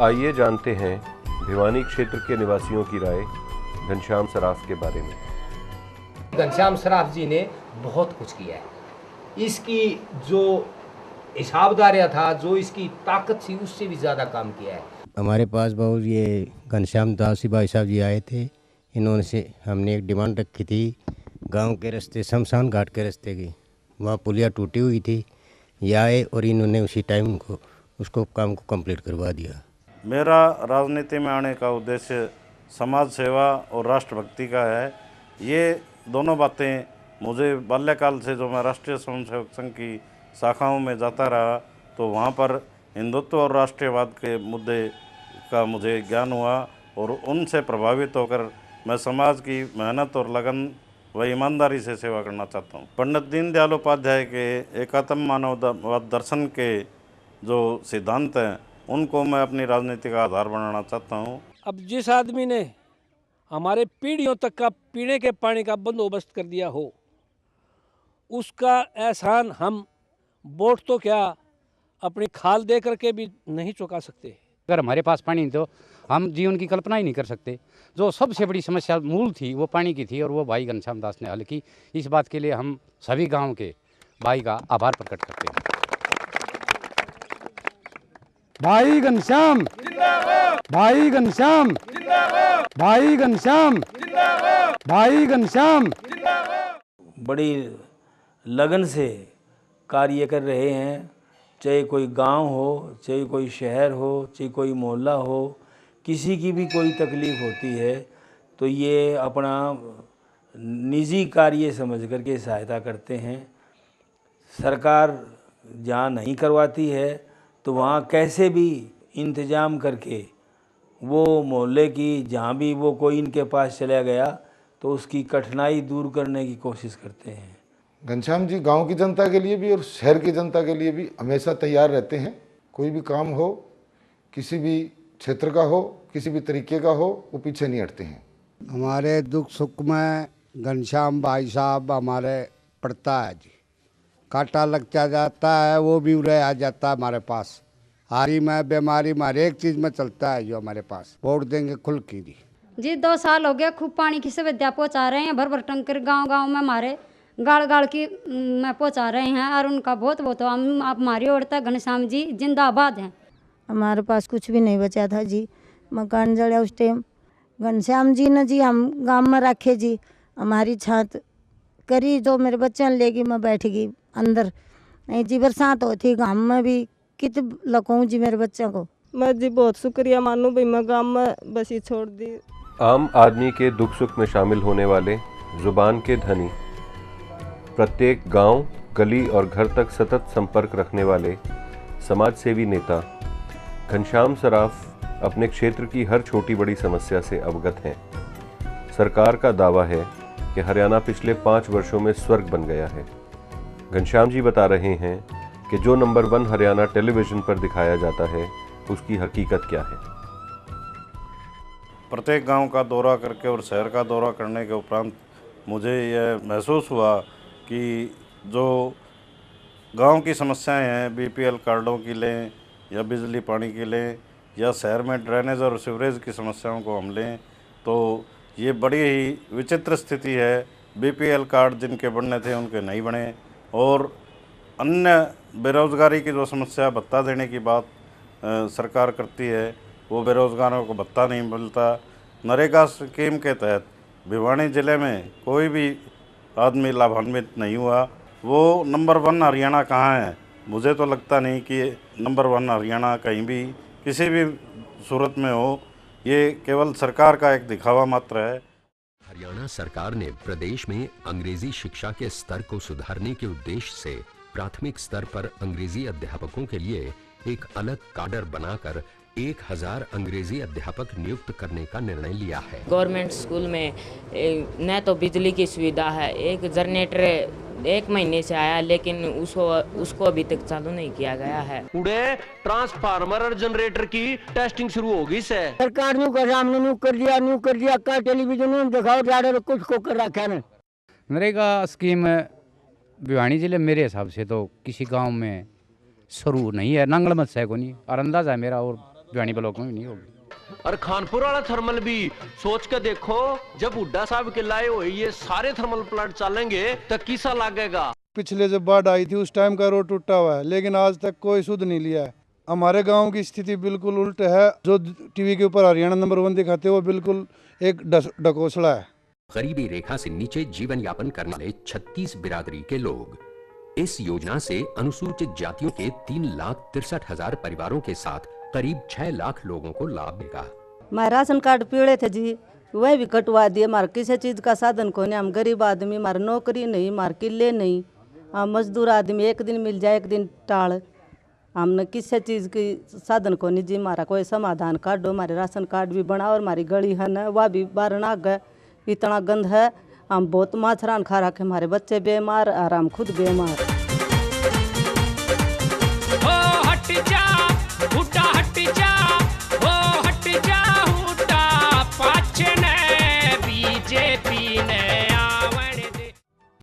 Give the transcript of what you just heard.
आइए जानते हैं भिवानी क्षेत्र के निवासियों की राय घनश्याम सराफ के बारे में। घनश्याम सराफ जी ने बहुत कुछ किया है। इसकी जो हिसाबदारिया था, जो इसकी ताकत थी, उससे भी ज़्यादा काम किया है। हमारे पास बहुत ये घनश्याम दासी भाई साहब जी आए थे। इन्होंने से हमने एक डिमांड रखी थी, गांव के रास्ते शमशान घाट के रास्ते की, वहाँ पुलिया टूटी हुई थी। ये आए और इन्होंने उसी टाइम को उसको काम को कंप्लीट करवा दिया। मेरा राजनीति में आने का उद्देश्य समाज सेवा और राष्ट्रभक्ति का है। ये दोनों बातें मुझे बाल्यकाल से, जो मैं राष्ट्रीय स्वयंसेवक संघ की शाखाओं में जाता रहा, तो वहाँ पर हिंदुत्व और राष्ट्रीयवाद के मुद्दे का मुझे ज्ञान हुआ और उनसे प्रभावित होकर मैं समाज की मेहनत और लगन व ईमानदारी से सेवा करना चाहता हूँ। पंडित दीनदयाल उपाध्याय के एकात्म मानववाद दर्शन के जो सिद्धांत हैं, उनको मैं अपनी राजनीति का आधार बनाना चाहता हूँ। अब जिस आदमी ने हमारे पीढ़ियों तक का पीने के पानी का बंदोबस्त कर दिया हो, उसका एहसान हम वोट तो क्या अपनी खाल दे करके भी नहीं चुका सकते। अगर हमारे पास पानी तो हम जीवन की कल्पना ही नहीं कर सकते। जो सबसे बड़ी समस्या मूल थी वो पानी की थी और वो भाई घनश्याम दास ने हल की। इस बात के लिए हम सभी गांव के भाई का आभार प्रकट करते हैं। भाई घनश्याम जिंदाबाद, भाई घनश्याम जिंदाबाद, भाई घनश्याम जिंदाबाद, भाई घनश्याम जिंदाबाद। बड़ी लगन से कार्य कर रहे हैं। चाहे कोई गांव हो, चाहे कोई शहर हो, चाहे कोई मोहल्ला हो, किसी की भी कोई तकलीफ़ होती है तो ये अपना निजी कार्य समझ करके सहायता करते हैं। सरकार जहाँ नहीं करवाती है तो वहाँ कैसे भी इंतज़ाम करके वो मोहल्ले की, जहाँ भी वो कोई इनके पास चला गया तो उसकी कठिनाई दूर करने की कोशिश करते हैं। घनश्याम जी गांव की जनता के लिए भी और शहर की जनता के लिए भी हमेशा तैयार रहते हैं। कोई भी काम हो, किसी भी क्षेत्र का हो, किसी भी तरीके का हो, वो पीछे नहीं हटते हैं। हमारे दुख सुख में घनश्याम भाई साहब हमारे पड़ता है जी। कांटा लग जाता है वो भी उड़े आ जाता है हमारे पास। हारी में, बीमारी में, हर एक चीज़ में चलता है जो हमारे पास। वोट देंगे खुल की जी। 2 साल हो गया खूब पानी की सुविधा पहुँचा रहे हैं। भर भर टंकर गाँव में हमारे गाड़ गाड़ की में पहुँचा रहे हैं और उनका बहुत बहुत हम आप हमारी ओर तक घनश्याम जी जिंदाबाद हैं। हमारे पास कुछ भी नहीं बचा था जी, मकान जड़ा उस टाइम। घनश्याम जी ने जी हम गांव में रखे जी, हमारी छात करी तो मेरे बच्चे ने लेगी, मैं बैठ गई अंदर। नहीं जी बरसात होती गांव में भी कित लकूँ जी मेरे बच्चों को। मैं जी बहुत शुक्रिया मानू भाई, मैं गांव में बस ही छोड़ दी। आम आदमी के दुख सुख में शामिल होने वाले जुबान के धनी, प्रत्येक गांव, गली और घर तक सतत संपर्क रखने वाले समाज सेवी नेता घनश्याम सराफ अपने क्षेत्र की हर छोटी बड़ी समस्या से अवगत हैं। सरकार का दावा है कि हरियाणा पिछले 5 वर्षों में स्वर्ग बन गया है। घनश्याम जी बता रहे हैं कि जो नंबर 1 हरियाणा टेलीविजन पर दिखाया जाता है उसकी हकीकत क्या है। प्रत्येक गांव का दौरा करके और शहर का दौरा करने के उपरांत मुझे यह महसूस हुआ कि जो गांव की समस्याएं हैं, बीपीएल कार्डों की लें या बिजली पानी की लें या शहर में ड्रेनेज और सीवरेज की समस्याओं को हम लें, तो ये बड़ी ही विचित्र स्थिति है। बीपीएल कार्ड जिनके बनने थे उनके नहीं बने और अन्य बेरोज़गारी की जो समस्या, भत्ता देने की बात सरकार करती है, वो बेरोज़गारों को भत्ता नहीं मिलता। नरेगा स्कीम के तहत भिवानी ज़िले में कोई भी आदमी लाभान्वित नहीं हुआ। वो नंबर 1 हरियाणा कहाँ है? मुझे तो लगता नहीं कि नंबर 1 हरियाणा कहीं भी किसी भी सूरत में हो। ये केवल सरकार का एक दिखावा मात्र है। हरियाणा सरकार ने प्रदेश में अंग्रेजी शिक्षा के स्तर को सुधारने के उद्देश्य से प्राथमिक स्तर पर अंग्रेजी अध्यापकों के लिए एक अलग काडर बनाकर 1000 अंग्रेजी अध्यापक नियुक्त करने का निर्णय लिया है। गवर्नमेंट स्कूल में न तो बिजली की सुविधा है, एक जनरेटर 1 महीने से आया लेकिन उसको अभी तक चालू नहीं किया गया है। उड़े ट्रांसफार्मर और जनरेटर की टेस्टिंग शुरू होगी से सरकार ने कर दिया का टेलीविजन में दिखाओ जा रहे कुछ को कर रखा है। नरेगा स्कीम भिवानी जिले मेरे हिसाब से तो किसी गांव में शुरू नहीं है, नंगल मत से को नहीं और अंदाजा है मेरा और भिवानी ब्लॉक में भी नहीं होगी। और खानपुर वाला थर्मल भी सोच के देखो, जब हुड्डा साहब के लाए हुए ये सारे थर्मल प्लांट चलेंगे तो किसा लगेगा। पिछले जब बाढ़ आई थी उस टाइम का रोड टूटा हुआ है, लेकिन आज तक कोई सुध नहीं लिया है। हमारे गांव की स्थिति बिल्कुल उल्ट है। जो टीवी के ऊपर हरियाणा नंबर 1 दिखाते हैं वो बिल्कुल एक डकोसला है। गरीबी रेखा से नीचे जीवन यापन करने वाले 36 बिरादरी के लोग। इस योजना से अनुसूचित जातियों के 3,63,000 परिवारों के साथ करीब 6 लाख लोगों को लाभ मिलेगा। हमारे राशन कार्ड पीड़े थे जी, वह भी कटवा दिए। हमारे किसी चीज़ का साधन को नहीं, हम गरीब आदमी, हमारे नौकरी नहीं, हमारे किले नहीं, हम मजदूर आदमी, एक दिन मिल जाए एक दिन टाल, हमने किसी चीज़ की साधन को नहीं जी। हमारा कोई समाधान काटो, हमारे राशन कार्ड भी बनाओ और हमारी गली है ना वह भी बारना गए, इतना गंद है। हम बहुत माछरान खा रखे, हमारे बच्चे बीमार और हम खुद बीमार।